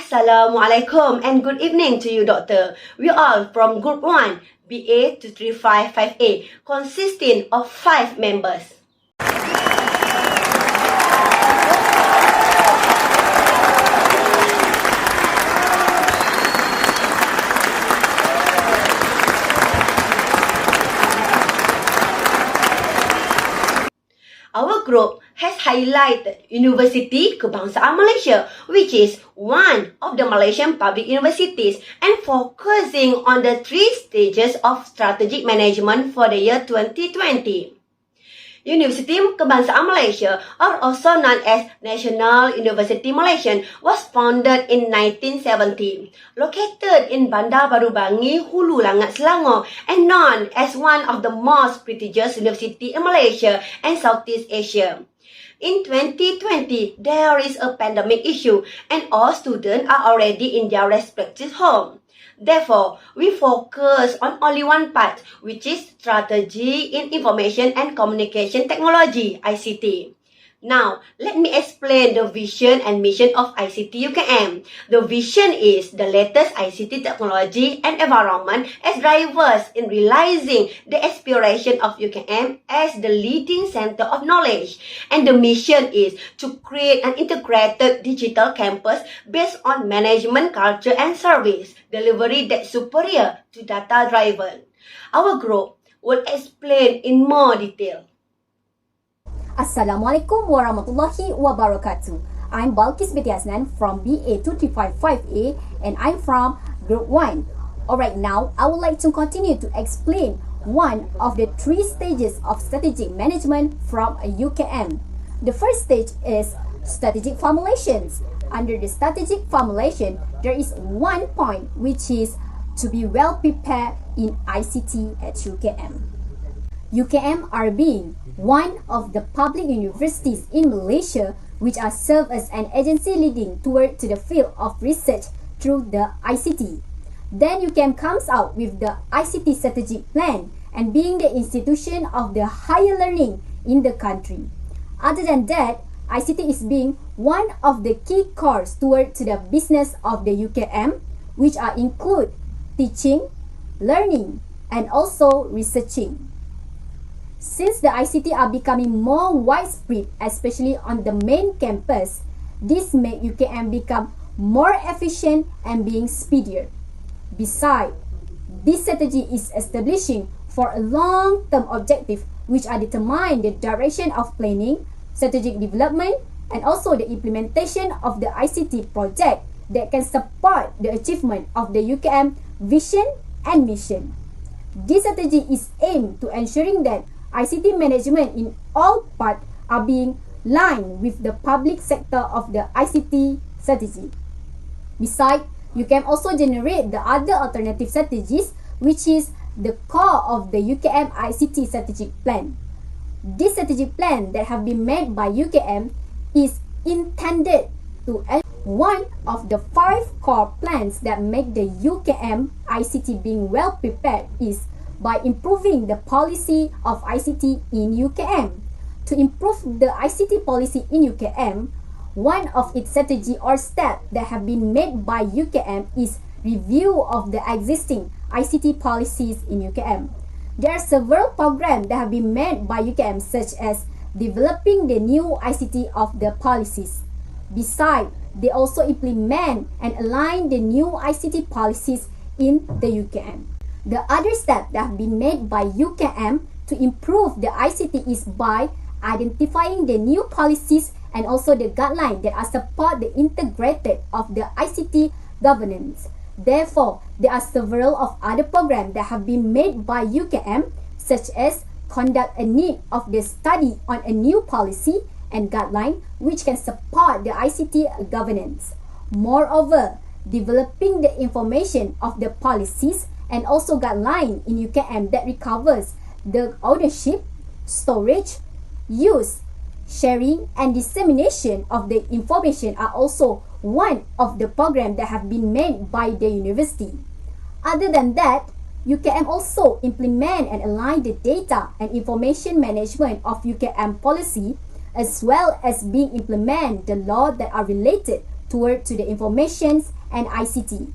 Assalamualaikum and good evening to you, Doctor. We are from Group 1, BA 2355A, consisting of 5 members. Our group has highlighted University Kebangsaan Malaysia, which is one of the Malaysian public universities, and focusing on the 3 stages of strategic management for the year 2020. University Kebangsaan Malaysia, or also known as National University Malaysia, was founded in 1970, located in Bandar Baru Bangi, Hulu Langat, Selangor, and known as one of the most prestigious universities in Malaysia and Southeast Asia. In 2020, there is a pandemic issue and all students are already in their respective home. Therefore, we focus on only one part, which is Strategy in Information and Communication Technology, ICT. Now, let me explain the vision and mission of ICT UKM. The vision is the latest ICT technology and environment as drivers in realizing the aspiration of UKM as the leading center of knowledge. And the mission is to create an integrated digital campus based on management, culture, and service delivery that's superior to data-driven. Our group will explain in more detail. Assalamualaikum warahmatullahi wabarakatuh. I'm Balkis Binti Hasnan from BA 2355A and I'm from Group 1. Alright, now I would like to continue to explain one of the 3 stages of strategic management from a UKM. The first stage is strategic formulations. Under the strategic formulation, there is one point which is to be well prepared in ICT at UKM. UKM are being one of the public universities in Malaysia which are served as an agency leading toward to the field of research through the ICT. Then UKM comes out with the ICT strategic plan and being the institution of the higher learning in the country. Other than that, ICT is being one of the key cores toward to the business of the UKM, which are include teaching, learning, and also researching. Since the ICT are becoming more widespread, especially on the main campus, this makes UKM become more efficient and being speedier. Besides, this strategy is establishing for a long-term objective which are determine the direction of planning, strategic development, and also the implementation of the ICT project that can support the achievement of the UKM vision and mission. This strategy is aimed to ensuring that ICT management in all parts are being lined with the public sector of the ICT strategy. Besides, you can also generate the other alternative strategies which is the core of the UKM ICT strategic plan. This strategic plan that have been made by UKM is intended to one of the 5 core plans that make the UKM ICT being well prepared is by improving the policy of ICT in UKM. To improve the ICT policy in UKM, one of its strategy or steps that have been made by UKM is review of the existing ICT policies in UKM. There are several programs that have been made by UKM such as developing the new ICT of the policies. Besides, they also implement and align the new ICT policies in the UKM. The other step that have been made by UKM to improve the ICT is by identifying the new policies and also the guidelines that are support the integrated of the ICT governance. Therefore, there are several of other programs that have been made by UKM such as conduct a need of the study on a new policy and guideline which can support the ICT governance. Moreover, developing the information of the policies and also guideline in UKM that recovers the ownership, storage, use, sharing, and dissemination of the information are also one of the programs that have been made by the university. Other than that, UKM also implement and align the data and information management of UKM policy as well as being implement the law that are related toward to the informations and ICT.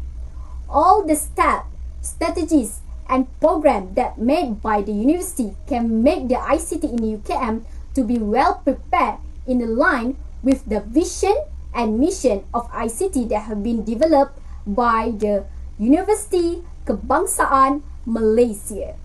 All the steps, strategies, and programs that made by the university can make the ICT in UKM to be well prepared in line with the vision and mission of ICT that have been developed by the University Kebangsaan Malaysia.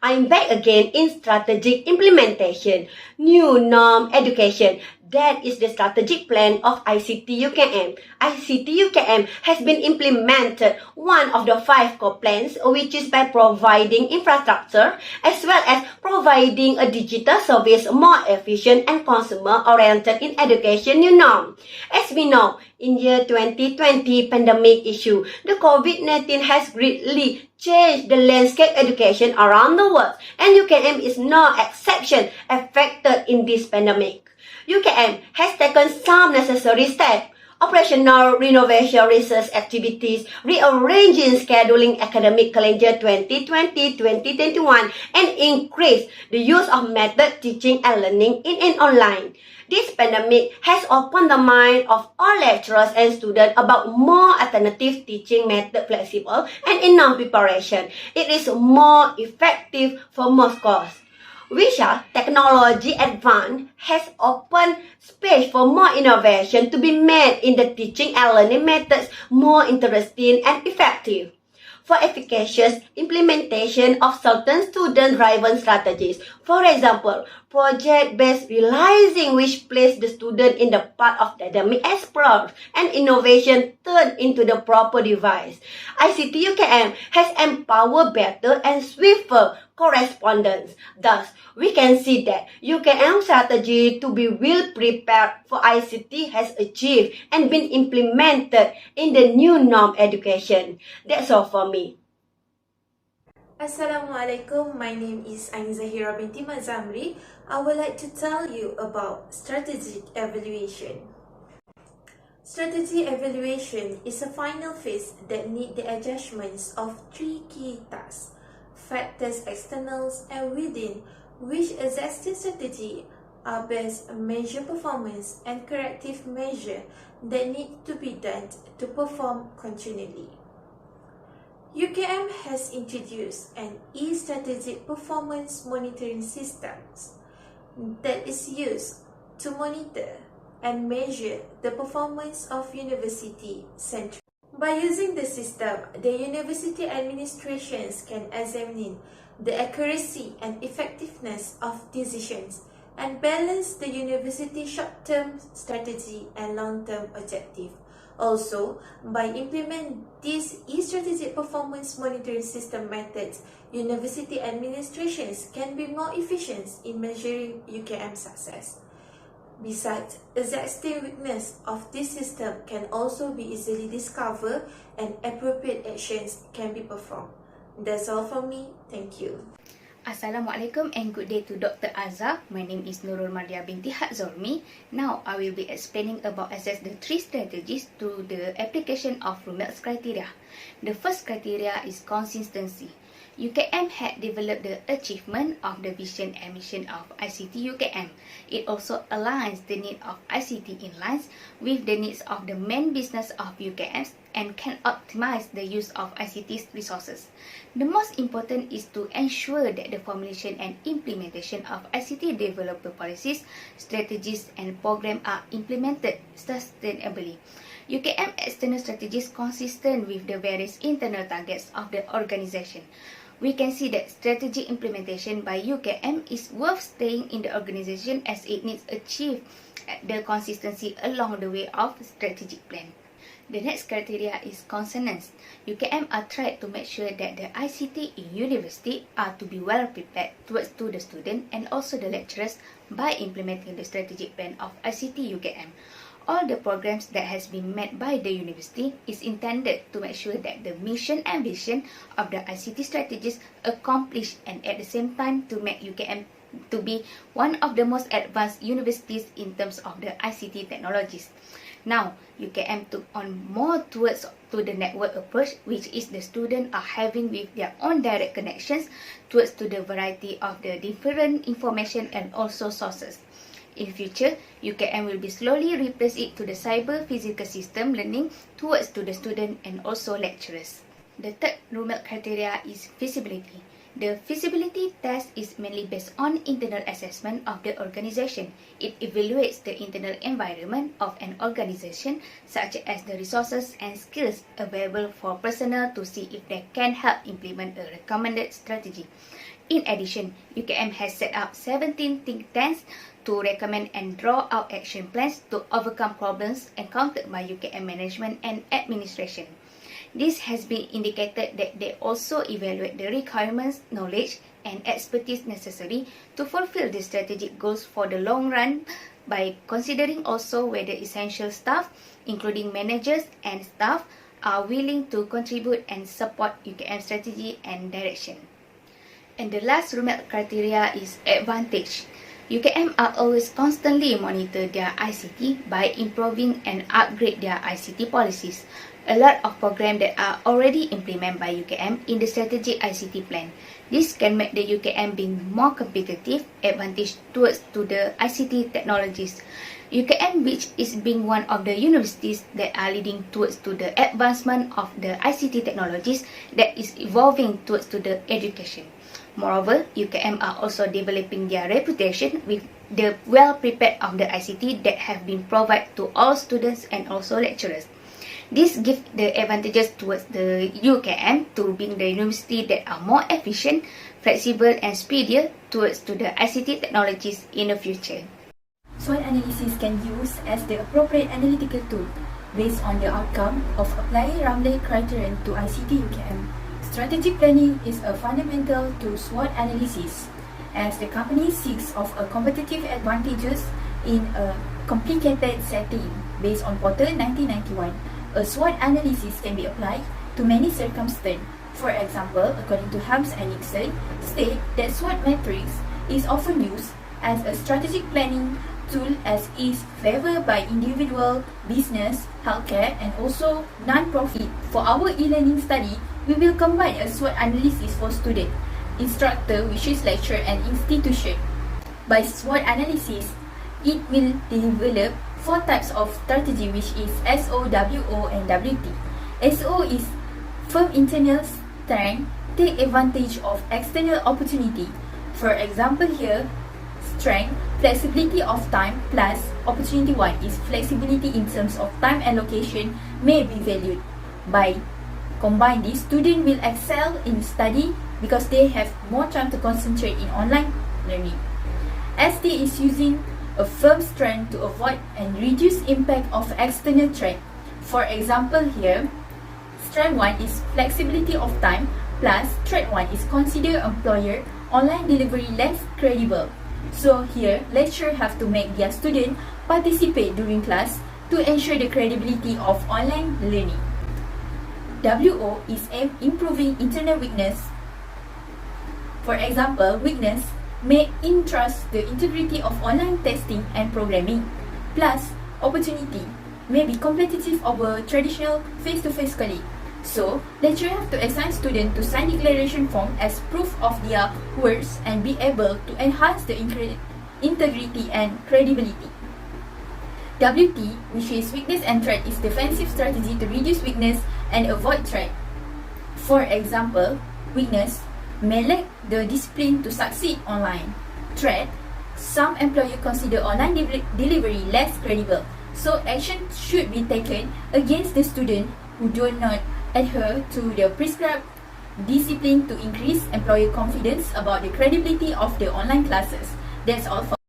I'm back again in strategic implementation, new norm education. That is the strategic plan of ICT UKM. ICT UKM has been implemented one of the 5 core plans, which is by providing infrastructure as well as providing a digital service more efficient and consumer-oriented in education new norm. As we know, in year 2020 pandemic issue, the COVID-19 has greatly changed the landscape education around the world, and UKM is no exception affected in this pandemic. UKM has taken some necessary steps: operational renovation research activities, rearranging scheduling academic calendar 2020-2021, and increase the use of method teaching and learning in and online. This pandemic has opened the mind of all lecturers and students about more alternative teaching method flexible and in non-preparation. It is more effective for most courses. While technology advance has opened space for more innovation to be made in the teaching and learning methods more interesting and effective. For efficacious implementation of certain student-driven strategies, for example, project-based realizing which place the student in the path of dynamic explore and innovation turned into the proper device. ICT UKM has empowered better and swifter correspondence. Thus, we can see that UKM strategy to be well prepared for ICT has achieved and been implemented in the new norm education. That's all for me. Assalamualaikum, my name is Ain Zahira binti Mat Zamri. I would like to tell you about strategic evaluation. Strategy evaluation is a final phase that needs the adjustments of 3 key tasks: factors externals and within, which existing strategy are best measure performance and corrective measure that need to be done to perform continually. UKM has introduced an e-strategic performance monitoring system that is used to monitor and measure the performance of university centers. By using the system, the university administrations can examine the accuracy and effectiveness of decisions and balance the university short-term strategy and long-term objective. Also, by implementing these e-strategic performance monitoring system methods, university administrations can be more efficient in measuring UKM success. Besides, existing weakness of this system can also be easily discovered and appropriate actions can be performed. That's all from me. Thank you. Assalamualaikum and good day to Dr. Azhar. My name is Nurul Mardia binti Haq Zormi. Now I will be explaining about assess the 3 strategies through the application of Rumel's criteria. The first criteria is consistency. UKM had developed the achievement of the vision and mission of ICT UKM. It also aligns the need of ICT in line with the needs of the main business of UKM and can optimize the use of ICT's resources. The most important is to ensure that the formulation and implementation of ICT developer policies, strategies and programs are implemented sustainably. UKM external strategies consistent with the various internal targets of the organization. We can see that strategic implementation by UKM is worth staying in the organization as it needs to achieve the consistency along the way of strategic plan. The next criteria is consonance. UKM are tried to make sure that the ICT in university are to be well prepared towards to the student and also the lecturers by implementing the strategic plan of ICT UKM. All the programs that has been made by the university is intended to make sure that the mission and vision of the ICT strategies accomplished and at the same time to make UKM to be one of the most advanced universities in terms of the ICT technologies. Now, UKM took on more towards to the network approach, which is the students are having with their own direct connections towards to the variety of the different information and also sources. In future, UKM will be slowly replace it to the cyber-physical system learning towards to the student and also lecturers. The third RUMELS criteria is feasibility. The feasibility test is mainly based on internal assessment of the organization. It evaluates the internal environment of an organization, such as the resources and skills available for personnel to see if they can help implement a recommended strategy. In addition, UKM has set up 17 think tanks to recommend and draw out action plans to overcome problems encountered by UKM management and administration. This has been indicated that they also evaluate the requirements, knowledge, and expertise necessary to fulfill the strategic goals for the long run by considering also whether essential staff, including managers and staff, are willing to contribute and support UKM strategy and direction. And the last RUMELS criteria is advantage. UKM are always constantly monitor their ICT by improving and upgrade their ICT policies. A lot of programs that are already implemented by UKM in the strategic ICT plan. This can make the UKM being more competitive, advantage towards to the ICT technologies. UKM, which is being one of the universities that are leading towards to the advancement of the ICT technologies that is evolving towards to the education. Moreover, UKM are also developing their reputation with the well-prepared of the ICT that have been provided to all students and also lecturers. This gives the advantages towards the UKM to being the university that are more efficient, flexible and speedier towards to the ICT technologies in the future. SWOT analysis can be used as the appropriate analytical tool based on the outcome of applying RUMELS criterion to ICT UKM. Strategic planning is a fundamental to SWOT analysis as the company seeks of a competitive advantages in a complicated setting based on Porter 1991. A SWOT analysis can be applied to many circumstances. For example, according to Helms and Nixon, state that SWOT matrix is often used as a strategic planning tool as is favored by individual, business, healthcare and also non-profit. For our e-learning study, we will combine a SWOT analysis for student, instructor, which is lecturer and institution. By SWOT analysis, it will develop 4 types of strategy, which is SO, WO and WT. SO is firm internal strength, take advantage of external opportunity. For example here, strength, flexibility of time plus opportunity 1 is flexibility in terms of time allocation may be valued. By combine this, student will excel in study because they have more time to concentrate in online learning. ST is using a firm strength to avoid and reduce impact of external threat. For example here, strength 1 is flexibility of time plus threat 1 is consider employer online delivery less credible. So here, lecturer have to make their student participate during class to ensure the credibility of online learning. WO is improving internal weakness. For example, weakness may entrust the integrity of online testing and programming. Plus, opportunity may be competitive over traditional face-to-face colleague. So, lecturer have to assign students to sign declaration form as proof of their words and be able to enhance the integrity and credibility. WT, which is weakness and threat, is defensive strategy to reduce weakness and avoid threat. For example, weakness may lack the discipline to succeed online. Threat, some employers consider online delivery less credible, so action should be taken against the student who do not adhere to the prescribed discipline to increase employer confidence about the credibility of the online classes. That's all for